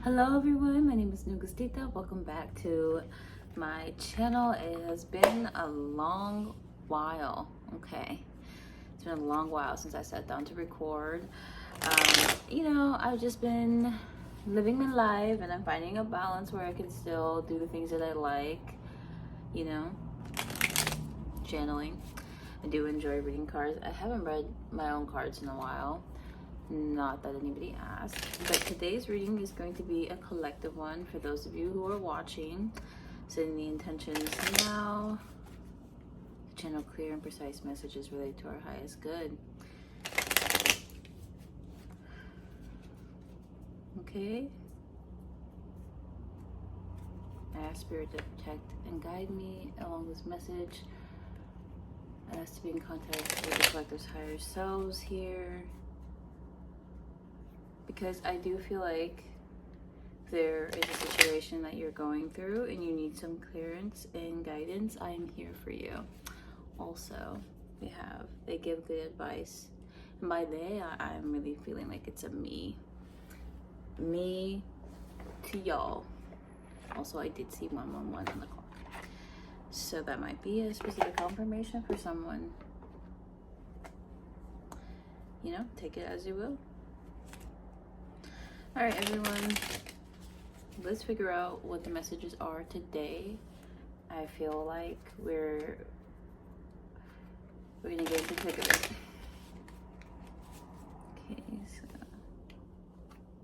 Hello everyone, my name is NEGUSTITA. Welcome back to my channel. It has been a long while, okay? It's been a long while since I sat down to record. I've just been living my life and I'm finding a balance where I can still do the things that I like, channeling. I do enjoy reading cards. I haven't read my own cards in a while. Not that anybody asked, but today's reading is going to be a collective one for those of you who are watching. Setting the intentions now to channel clear and precise messages related to our highest good. Okay. I ask Spirit to protect and guide me along this message. I ask to be in contact with the collective's higher selves here. Because I do feel like there is a situation that you're going through and you need some clearance and guidance. I am here for you. Also, they give good advice. And by they, I'm really feeling like it's a me to y'all. Also, I did see 111 on the clock. So that might be a specific confirmation for someone. Take it as you will. All right, everyone, let's figure out what the messages are today. I feel like we're gonna get into the thick of it. Okay, so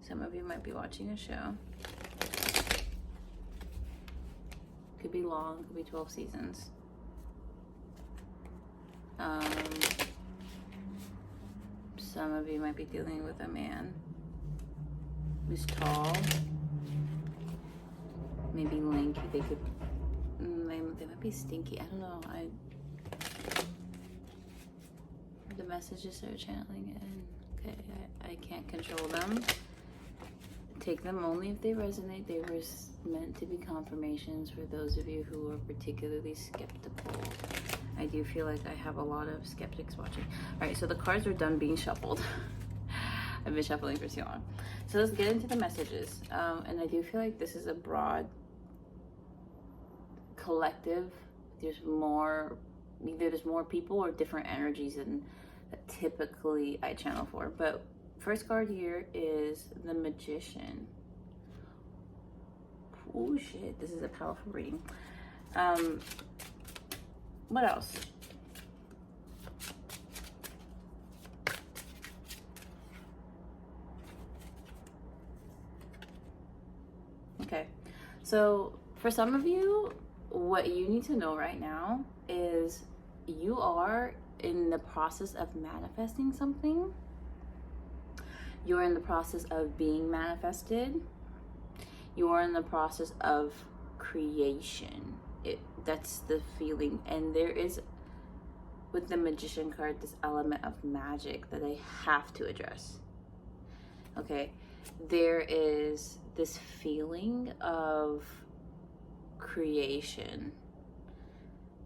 some of you might be watching a show. Could be long, could be 12 seasons. Some of you might be dealing with a man who's tall, maybe lanky. They might be stinky. I don't know. The messages are channeling in. Okay, I can't control them. Take them only if they resonate. They were meant to be confirmations for those of you who are particularly skeptical. I do feel like I have a lot of skeptics watching. All right, so the cards are done being shuffled. I've been shuffling for too long. So let's get into the messages. And I do feel like this is a broad collective. Either there's more people or different energies than typically I channel for. But first card here is the Magician. Oh shit, this is a powerful reading. What else? Okay, so for some of you, what you need to know right now is you are in the process of manifesting something. You're in the process of being manifested. You are in the process of creation. That's the feeling. And there is, with the Magician card, this element of magic that I have to address. Okay, there is this feeling of creation.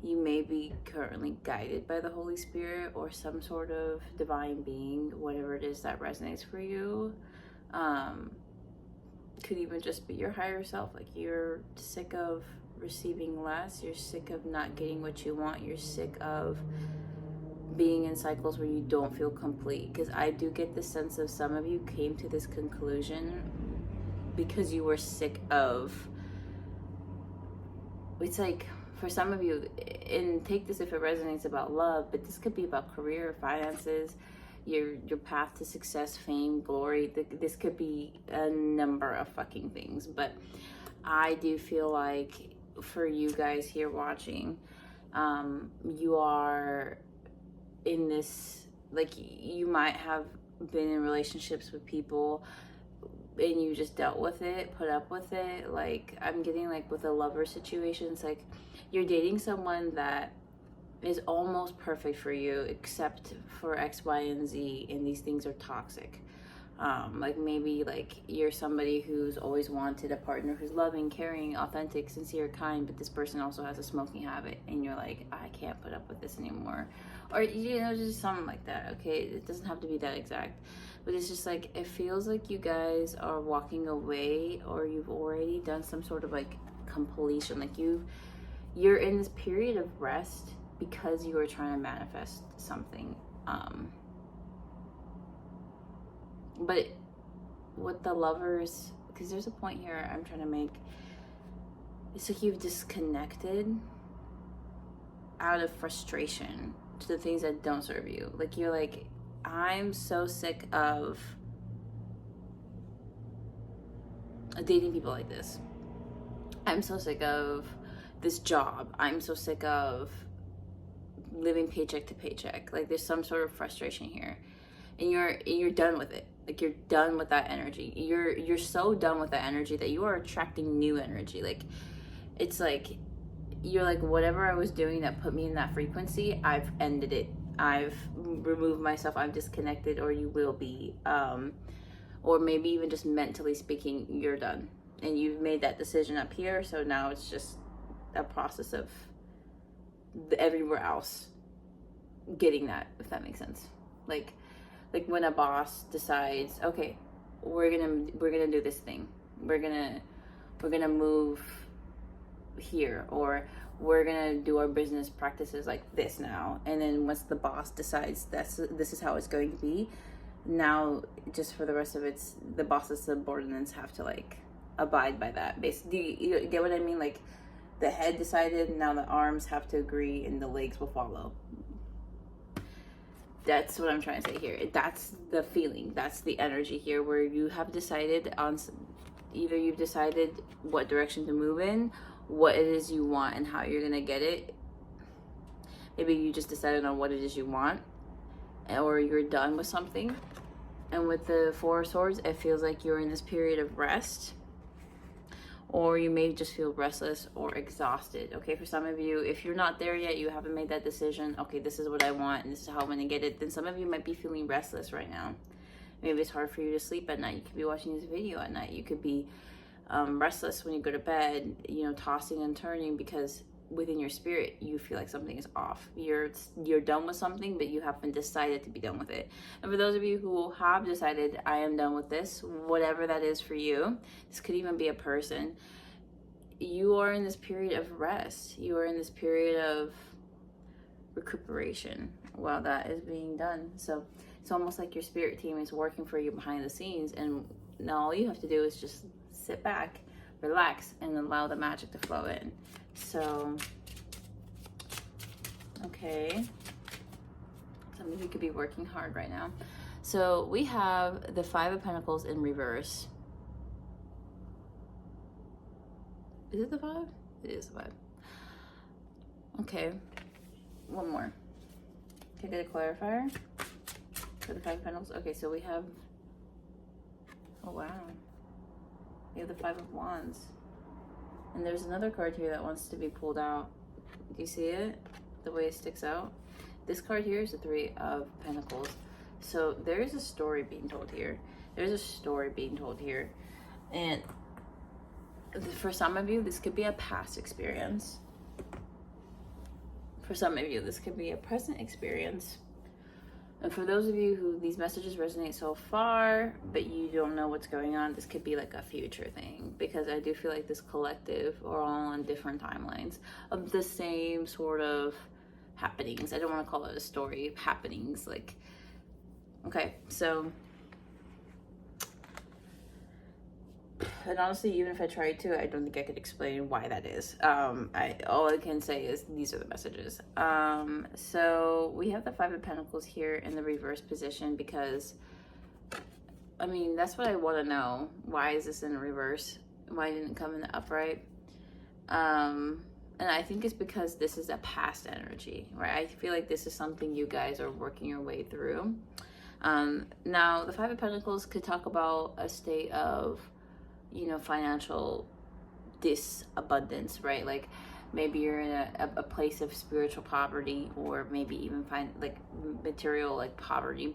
You may be currently guided by the Holy Spirit or some sort of divine being, whatever it is that resonates for you. Could even just be your higher self. Like you're sick of receiving less. You're sick of not getting what you want. You're sick of being in cycles where you don't feel complete. Because I do get the sense of some of you came to this conclusion because you were sick of, it's like, for some of you, and take this if it resonates about love, but this could be about career, finances, your path to success, fame, glory. This could be a number of fucking things. But I do feel like for you guys here watching, you are in this, like, you might have been in relationships with people and you just dealt with it, put up with it. Like, I'm getting, like, with a lover situation, it's like you're dating someone that is almost perfect for you except for X, Y, and Z, and these things are toxic. Like maybe like you're somebody who's always wanted a partner who's loving, caring, authentic, sincere, kind, but this person also has a smoking habit and you're like, I can't put up with this anymore. Or just something like that. Okay, it doesn't have to be that exact, but it's just like, it feels like you guys are walking away, or you've already done some sort of like completion. Like you're in this period of rest because you are trying to manifest something. But with the Lovers, because there's a point here I'm trying to make, it's like you've disconnected out of frustration to the things that don't serve you. Like you're like, I'm so sick of dating people like this. I'm so sick of this job. I'm so sick of living paycheck to paycheck. Like there's some sort of frustration here, and you're done with it. Like you're done with that energy. You're so done with that energy that you are attracting new energy. Like it's like you're like, whatever I was doing that put me in that frequency, I've ended it. I've removed myself. I've disconnected, or you will be, or maybe even just mentally speaking, you're done, and you've made that decision up here. So now it's just a process of everywhere else getting that, if that makes sense. Like when a boss decides, okay, we're gonna do this thing, we're gonna move here, or we're gonna do our business practices like this now, and then once the boss decides this is how it's going to be, now just for the rest of it, the boss's subordinates have to like abide by that. Basically, you get what I mean? Like the head decided, now the arms have to agree, and the legs will follow. That's what I'm trying to say here. That's the feeling, that's the energy here, where you have decided on, either you've decided what direction to move in, what it is you want, and how you're gonna get it. Maybe you just decided on what it is you want, or you're done with something. And with the Four of Swords, it feels like you're in this period of rest, or you may just feel restless or exhausted. Okay, for some of you, if you're not there yet, you haven't made that decision, okay, this is what I want and this is how I'm gonna get it, then some of you might be feeling restless right now. Maybe it's hard for you to sleep at night. You could be watching this video at night. You could be restless when you go to bed, you know, tossing and turning, because within your spirit you feel like something is off. You're done with something, but you haven't decided to be done with it. And for those of you who have decided, I am done with this, whatever that is for you, this could even be a person, you are in this period of rest. You are in this period of recuperation while that is being done. So it's almost like your spirit team is working for you behind the scenes, and now all you have to do is just sit back, relax, and allow the magic to flow in. So, okay. Some of you could be working hard right now. So we have the Five of Pentacles in reverse. Is it the 5? It is the 5. Okay. One more. Can I get a clarifier for the Five of Pentacles? Okay, so we have, oh wow. We have the Five of Wands. And there's another card here that wants to be pulled out. Do you see it? The way it sticks out? This card here is the Three of Pentacles. So there is a story being told here. There's a story being told here. And for some of you, this could be a past experience. For some of you, this could be a present experience. And for those of you who these messages resonate so far, but you don't know what's going on, this could be like a future thing, because I do feel like this collective are all on different timelines of the same sort of happenings. I don't want to call it a story, happenings. Like, okay, so, and honestly, even if I tried to, I don't think I could explain why that is. All I can say is these are the messages. So we have the Five of Pentacles here in the reverse position, because, I mean, that's what I want to know. Why is this in reverse? Why didn't it come in the upright? And I think it's because this is a past energy, right? I feel like this is something you guys are working your way through. Now, the Five of Pentacles could talk about a state of, you know, financial disabundance, right? Like maybe you're in a place of spiritual poverty, or maybe even like material like poverty,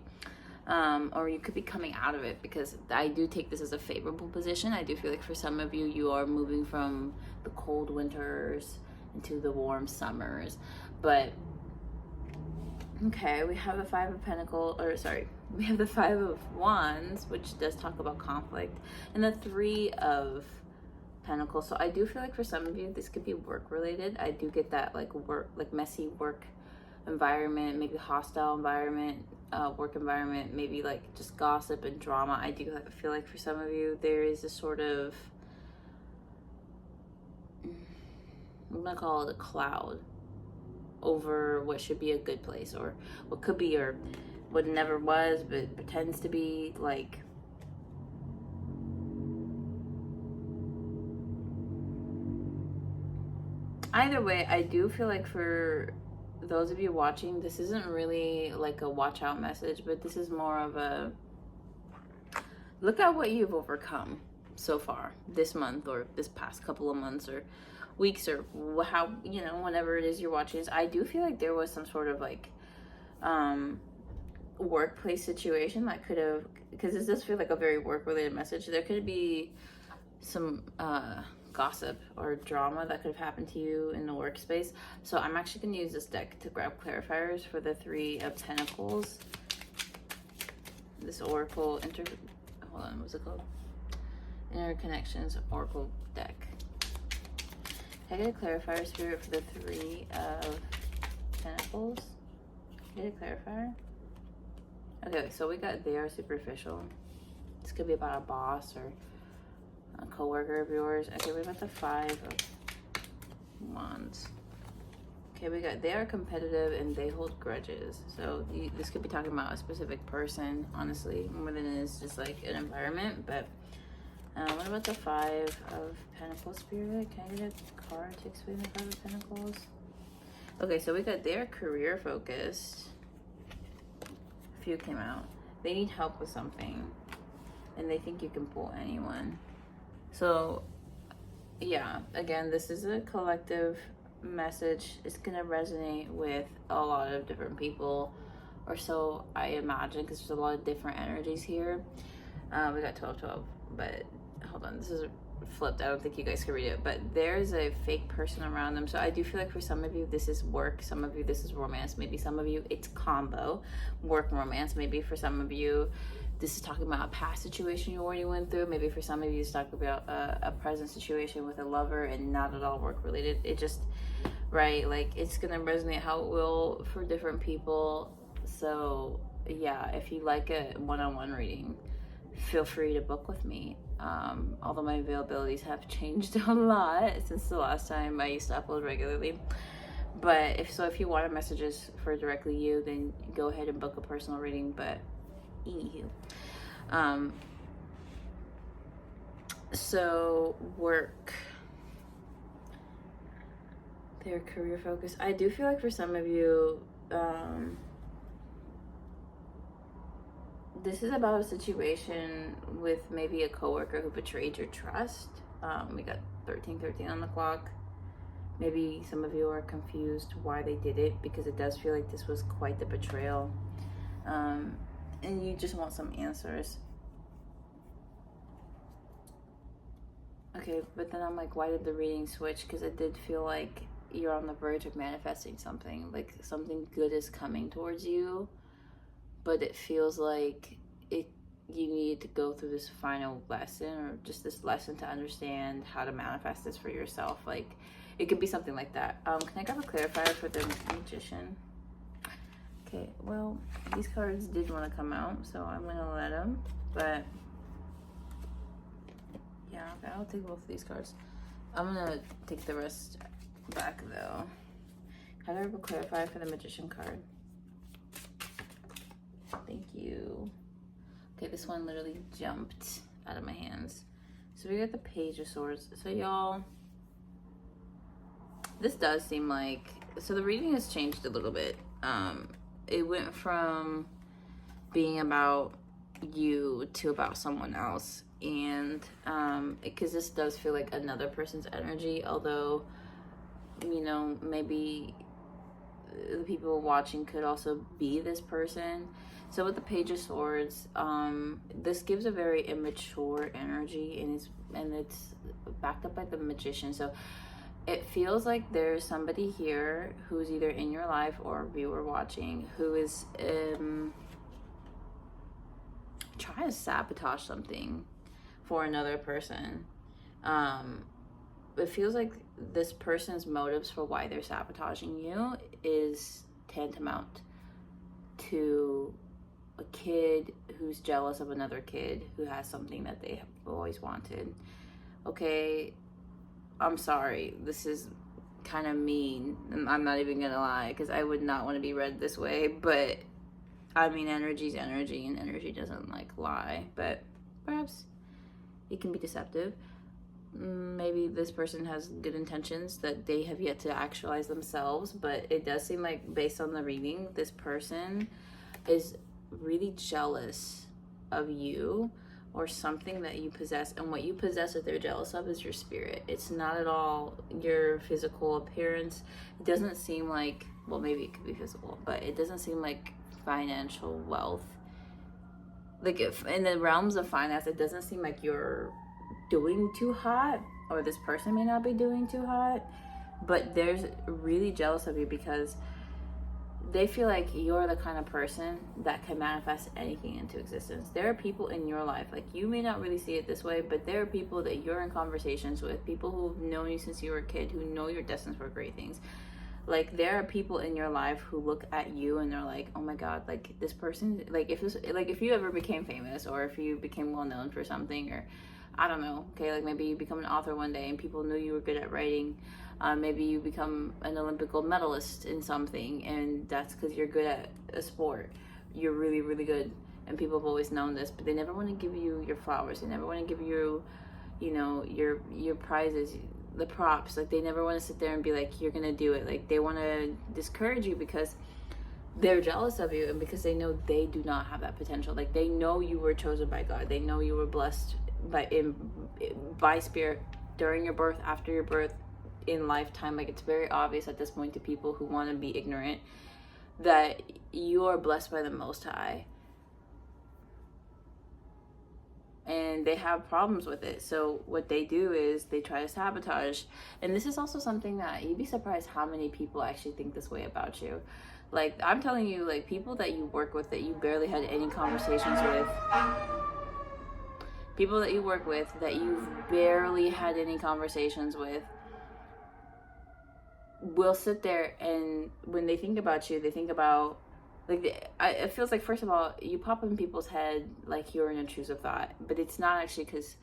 or you could be coming out of it, because I do take this as a favorable position. I do feel like for some of you, you are moving from the cold winters into the warm summers. But okay, we have the Five of Pentacles, or sorry, We have the Five of Wands, which does talk about conflict, and the Three of Pentacles. So I do feel like for some of you, this could be work related. I do get that like work, like messy work environment, maybe hostile environment, work environment, maybe like just gossip and drama. I do feel like for some of you, there is a sort of, I'm gonna call it a cloud over what should be a good place, or what could be, or what never was but pretends to be. Like, either way, I do feel like for those of you watching, this isn't really like a watch out message, but this is more of a look at what you've overcome so far this month, or this past couple of months, or weeks, or how, you know, whenever it is you're watching this. I do feel like there was some sort of like workplace situation that could have, because this does feel like a very work related message. There could be some gossip or drama that could have happened to you in the workspace. So I'm actually going to use this deck to grab clarifiers for the Three of Pentacles. This Oracle hold on, what's it called? Interconnections Oracle deck. Can I get a clarifier, Spirit, for the Three of Pentacles? Can I get a clarifier? Okay, so we got they are superficial. This could be about a boss or a coworker of yours. Okay, we got the Five of Wands. Okay, we got they are competitive and they hold grudges. So this could be talking about a specific person, honestly, more than it is just like an environment. But what about the Five of Pentacles, Spirit? Can I get a card to explain the Five of Pentacles? Okay, so we got they're career focused. A few came out. They need help with something, and they think you can pull anyone. So yeah, again, this is a collective message. It's gonna resonate with a lot of different people, or so I imagine, because there's a lot of different energies here. We got 12, but hold on, this is flipped. I don't think you guys can read it, but there's a fake person around them. So I do feel like for some of you this is work, some of you this is romance, maybe some of you it's combo, work and romance. Maybe for some of you this is talking about a past situation you already went through. Maybe for some of you it's talking about a present situation with a lover and not at all work related. It just, right, like it's gonna resonate how it will for different people. So yeah, if you like a one-on-one reading, feel free to book with me. Although my availabilities have changed a lot since the last time I used to upload regularly. But if you want messages for directly you, then go ahead and book a personal reading. But anywho, so work, their career focus. I do feel like for some of you, this is about a situation with maybe a coworker who betrayed your trust. We got 13 on the clock. Maybe some of you are confused why they did it, because it does feel like this was quite the betrayal. And you just want some answers. Okay, but then I'm like, why did the reading switch? Because it did feel like you're on the verge of manifesting something. Like something good is coming towards you, but it feels like you need to go through this final lesson, or just this lesson to understand how to manifest this for yourself. Like it could be something like that. Can I grab a clarifier for the Magician? Okay, well, these cards did want to come out, so I'm gonna let them. But yeah, okay, I'll take both of these cards. I'm gonna take the rest back though. Can I grab a clarifier for the Magician card? Thank you. Okay, this one literally jumped out of my hands. So we got the Page of Swords. So y'all, this does seem like, so the reading has changed a little bit. It went from being about you to about someone else. And because this does feel like another person's energy, although, you know, maybe the people watching could also be this person. So with the Page of Swords, this gives a very immature energy, and it's backed up by the Magician. So it feels like there's somebody here who's either in your life or viewer watching who is trying to sabotage something for another person. It feels like this person's motives for why they're sabotaging you is tantamount to a kid who's jealous of another kid who has something that they have always wanted. Okay, I'm sorry, this is kind of mean. I'm not even gonna lie, because I would not want to be read this way, but I mean, energy's energy, and energy doesn't like lie, but perhaps it can be deceptive. Maybe this person has good intentions that they have yet to actualize themselves, but it does seem like, based on the reading, this person is really jealous of you or something that you possess, and what you possess that they're jealous of is your spirit. It's not at all your physical appearance. It doesn't seem like, well, maybe it could be physical, but it doesn't seem like financial wealth. Like, if in the realms of finance, it doesn't seem like you're doing too hot, or this person may not be doing too hot, but they're really jealous of you because they feel like you're the kind of person that can manifest anything into existence. There are people in your life, like, you may not really see it this way, but there are people that you're in conversations with, people who've known you since you were a kid, who know you're destined for great things. Like, there are people in your life who look at you and they're like, oh my god, like, this person, like, if you ever became famous, or if you became well known for something, or I don't know, okay, like, maybe you become an author one day and people knew you were good at writing. Maybe you become an Olympic gold medalist in something, and that's because you're good at a sport. You're really, really good, and people have always known this, but they never want to give you your flowers. They never want to give you, you know, your prizes, the props. Like, they never want to sit there and be like, you're gonna do it. Like, they want to discourage you because they're jealous of you, and because they know they do not have that potential. Like, they know you were chosen by God. They know you were blessed by spirit during your birth, after your birth, in lifetime. Like, it's very obvious at this point to people who want to be ignorant that you are blessed by the Most High, and they have problems with it. So what they do is they try to sabotage. And this is also something that you'd be surprised how many people actually think this way about you. Like, I'm telling you, like, people that you work with that you barely had any conversations with, people that you work with that you've barely had any conversations with, will sit there, and when they think about you, they think about, like, it feels like, first of all, you pop in people's head like you're an intrusive thought, but it's not actually because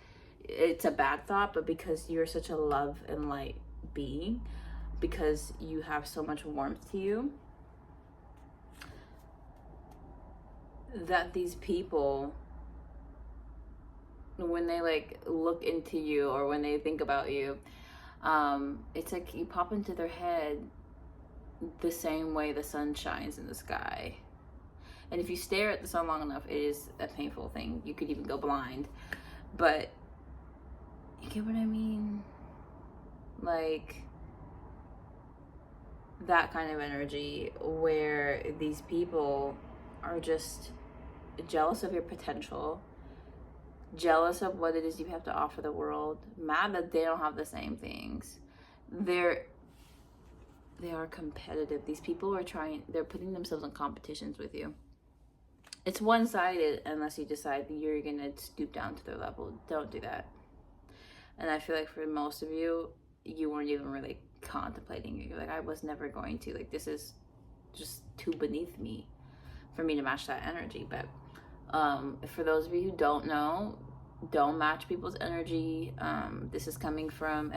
it's a bad thought, but because you're such a love and light being, because you have so much warmth to you, that these people, when they, like, look into you, or when they think about you, it's like you pop into their head the same way the sun shines in the sky. And if you stare at the sun long enough, it is a painful thing. You could even go blind. But you get what I mean? Like, that kind of energy where these people are just jealous of your potential, jealous of what it is you have to offer the world, mad that they don't have the same things. They are competitive. These people are they're putting themselves in competitions with you. It's one-sided unless you decide you're gonna stoop down to their level. Don't do that. And I feel like for most of you, you weren't even really contemplating it. You're like, I was never going to. Like, this is just too beneath me for me to match that energy. But for those of you who don't know, don't match people's energy. This is coming from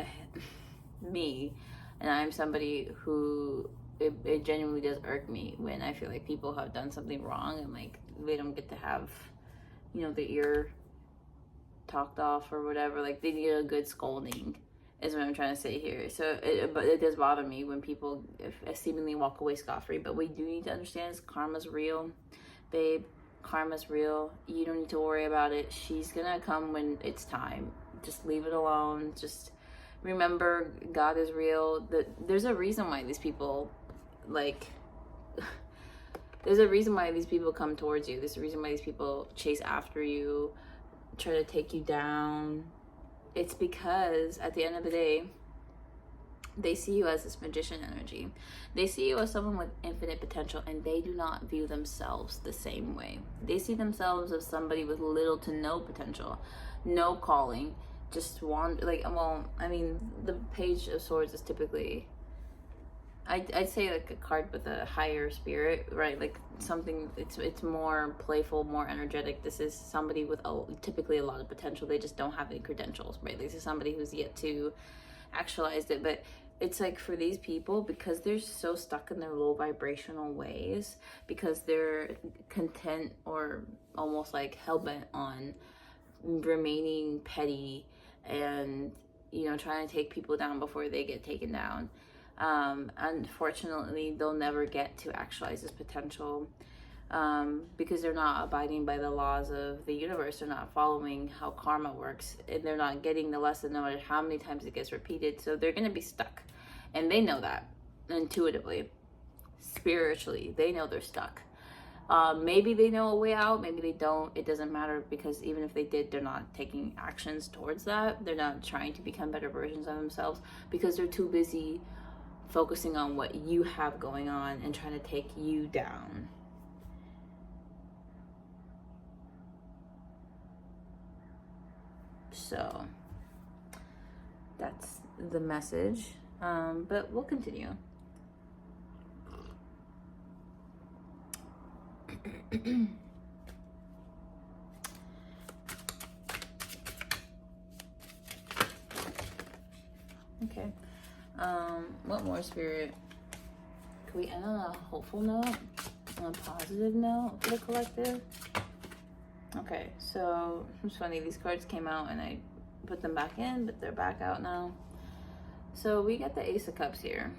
me, and I'm somebody who it genuinely does irk me when I feel like people have done something wrong and, like, they don't get to have, you know, the ear talked off or whatever. Like, they need a good scolding is what I'm trying to say here. So but it does bother me when people seemingly walk away scot-free. But we do need to understand is karma's real, babe. Karma's real. You don't need to worry about it. She's gonna come when it's time. Just leave it alone. Just remember, God is real. There's a reason why these people, like, there's a reason why these people come towards you. There's a reason why these people chase after you, try to take you down. It's because at the end of the day, They see you as this magician energy. They see you as someone with infinite potential, and they do not view themselves the same way. They see themselves as somebody with little to no potential, no calling, just like, well, I mean, the Page of Swords is typically, I'd say like a card with a higher spirit, right? Like something, it's more playful, more energetic. This is somebody with typically a lot of potential. They just don't have any credentials, right? This is somebody who's yet to actualize it. But it's like, for these people, because they're so stuck in their low vibrational ways, because they're content or almost like hell-bent on remaining petty and, you know, trying to take people down before they get taken down. Unfortunately, they'll never get to actualize this potential, because they're not abiding by the laws of the universe. They're not following how karma works, and they're not getting the lesson no matter how many times it gets repeated. So they're going to be stuck, and they know that intuitively, spiritually. They know they're stuck. Maybe they know a way out, maybe they don't. It doesn't matter, because even if they did, they're not taking actions towards that. They're not trying to become better versions of themselves, because they're too busy focusing on what you have going on and trying to take you down. So that's the message, but we'll continue. Okay. What more, Spirit? Can we end on a hopeful note? On a positive note for the collective? Okay, so it's funny, these cards came out and I put them back in, but they're back out now. So we got the Ace of Cups here.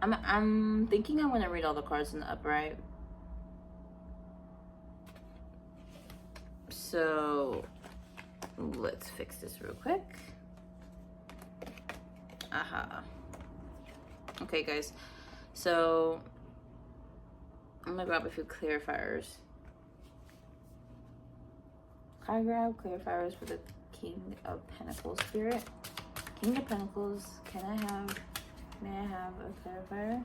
I'm thinking I'm gonna read all the cards in the upright. So let's fix this real quick. Aha. Okay, guys. So I'm gonna grab a few clarifiers. Can I grab clarifiers for the King of Pentacles, Spirit? King of Pentacles, may I have a clarifier?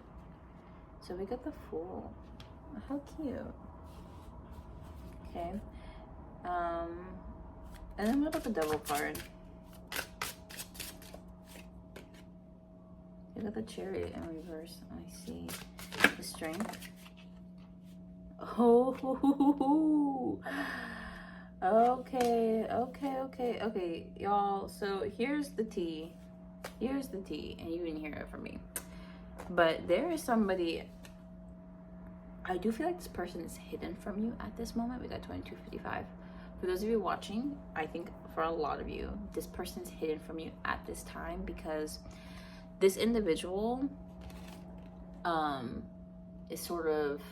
So we got the Fool. How cute. Okay. And then what about the Devil card? We got the Chariot in reverse. I see. The Strength. Oh, okay, y'all. So here's the tea. Here's the tea, and you didn't hear it from me. But there is somebody. I do feel like this person is hidden from you at this moment. We got 2255. For those of you watching, I think for a lot of you, this person's hidden from you at this time, because this individual is sort of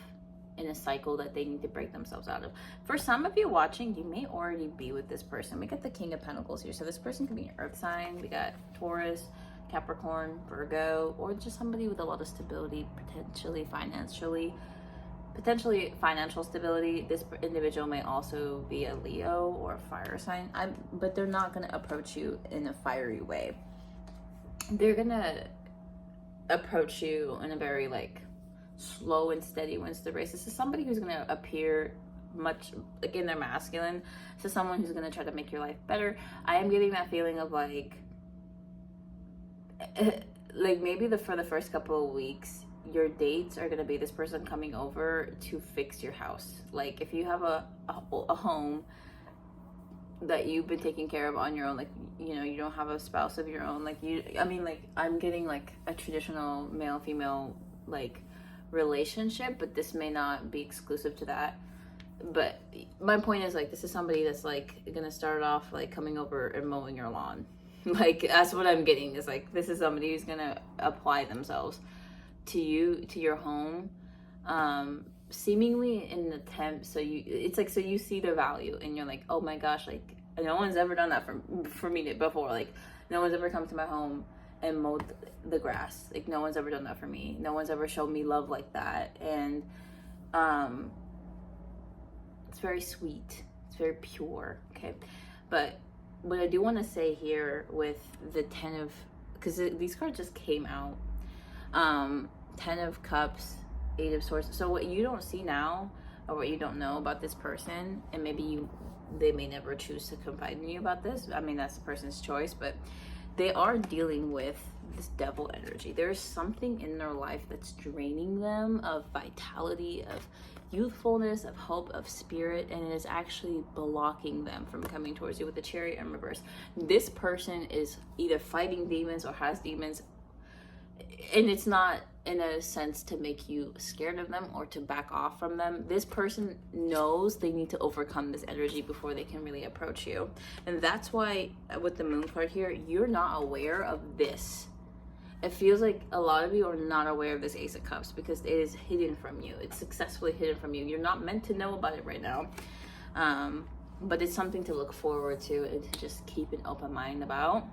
in a cycle that they need to break themselves out of. For some of you watching, you may already be with this person. We got the King of Pentacles here. So this person could be an earth sign. We got Taurus, Capricorn, Virgo, or just somebody with a lot of stability, potentially financial stability. This individual may also be a Leo or a fire sign, but they're not going to approach you in a fiery way. They're going to approach you in a very like slow and steady wins the race. This is somebody who's going to appear much like in their masculine. So someone who's going to try to make your life better. I am getting that feeling of like maybe for the first couple of weeks, your dates are going to be this person coming over to fix your house. Like if you have a home that you've been taking care of on your own, like, you know, you don't have a spouse of your own, I'm getting like a traditional male female like relationship, but this may not be exclusive to that. But my point is, like, this is somebody that's like gonna start off like coming over and mowing your lawn. Like that's what I'm getting, is like this is somebody who's gonna apply themselves to you, to your home, seemingly in an attempt. So you see the value and you're like, oh my gosh, like no one's ever done that for me before. Like no one's ever come to my home and mowed the grass. Like no one's ever done that for me. No one's ever shown me love like that. And it's very sweet. It's very pure. Okay. But what I do want to say here with the 10 of, because these cards just came out, 10 of Cups, 8 of Swords. So what you don't see now, or what you don't know about this person, and maybe they may never choose to confide in you about this. I mean, that's the person's choice, but they are dealing with this devil energy. There's something in their life that's draining them of vitality, of youthfulness, of hope, of spirit, and it is actually blocking them from coming towards you with the Chariot in reverse. This person is either fighting demons or has demons, and it's not in a sense to make you scared of them or to back off from them. This person knows they need to overcome this energy before they can really approach you. And that's why with the Moon card here, you're not aware of this. It feels like a lot of you are not aware of this Ace of Cups because it is hidden from you. It's successfully hidden from you. You're not meant to know about it right now. But it's something to look forward to and to just keep an open mind about.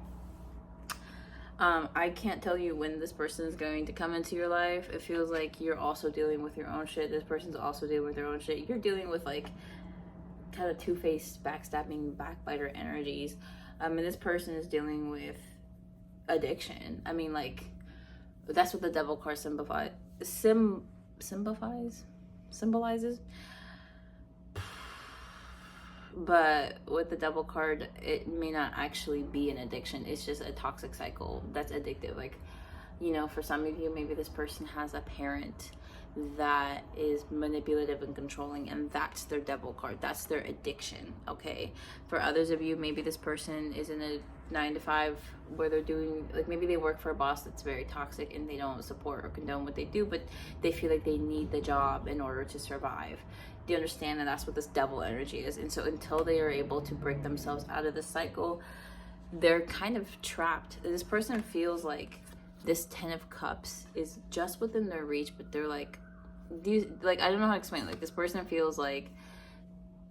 I can't tell you when this person is going to come into your life. It feels like you're also dealing with your own shit. This person's also dealing with their own shit. You're dealing with like kind of two-faced, backstabbing, backbiter energies. And this person is dealing with addiction. I mean, like, that's what the Devil card symbolizes. But with the Devil card, it may not actually be an addiction. It's just a toxic cycle that's addictive. Like, you know, for some of you, maybe this person has a parent that is manipulative and controlling, and that's their Devil card. That's their addiction, okay? For others of you, maybe this person is in a 9-to-5 where they're doing, like, maybe they work for a boss that's very toxic and they don't support or condone what they do, but they feel like they need the job in order to survive. Do you understand that that's what this devil energy is? And so until they are able to break themselves out of the cycle, they're kind of trapped. This person feels like this 10 of Cups is just within their reach, but they're like, I don't know how to explain it. Like, this person feels like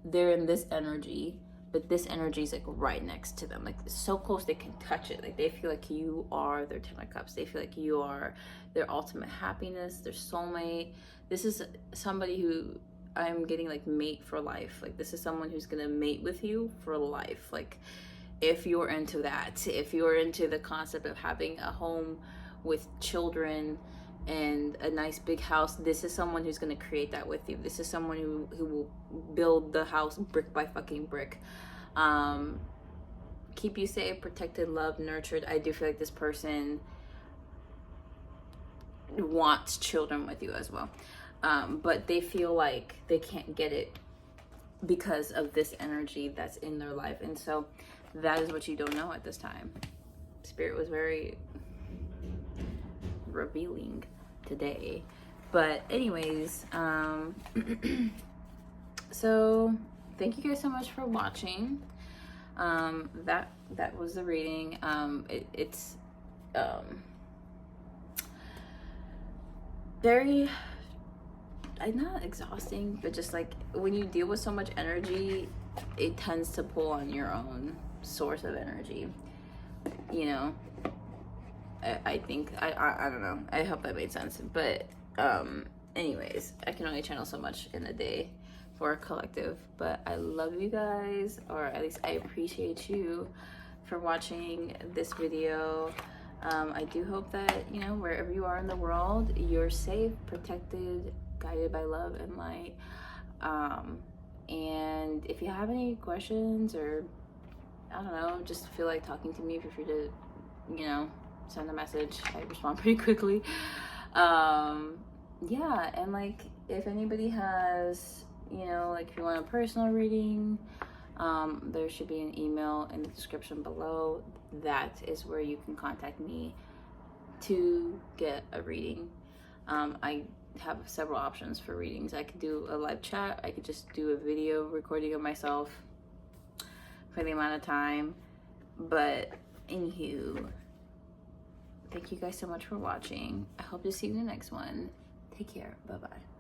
they're in this energy, but this energy is like right next to them, like so close they can touch it. Like, they feel like you are their 10 of Cups. They feel like you are their ultimate happiness, their soulmate. This is somebody who I'm getting like mate for life. Like, this is someone who's gonna mate with you for life. Like, if you're into that, if you're into the concept of having a home with children and a nice big house, this is someone who's going to create that with you. This is someone who will build the house brick by fucking brick. Keep you safe, protected, loved, nurtured. I do feel like this person wants children with you as well. But they feel like they can't get it because of this energy that's in their life. And so that is what you don't know at this time. Spirit was very revealing today. But anyways, so thank you guys so much for watching. That was the reading. It's very, not exhausting, but just like when you deal with so much energy, it tends to pull on your own source of energy, you know. I think I don't know, I hope that made sense. But anyways, I can only channel so much in a day for a collective, but I love you guys, or at least I appreciate you for watching this video. I do hope that, you know, wherever you are in the world, you're safe, protected, guided by love and light. And if you have any questions, or I don't know, just feel like talking to me, feel free to, you know, send a message. I respond pretty quickly. Yeah, and like, if anybody has, you know, like, if you want a personal reading, there should be an email in the description below. That is where you can contact me to get a reading. I have several options for readings. I could do a live chat. I could just do a video recording of myself for the amount of time. But anywho, thank you guys so much for watching. I hope to see you in the next one. Take care. Bye-bye.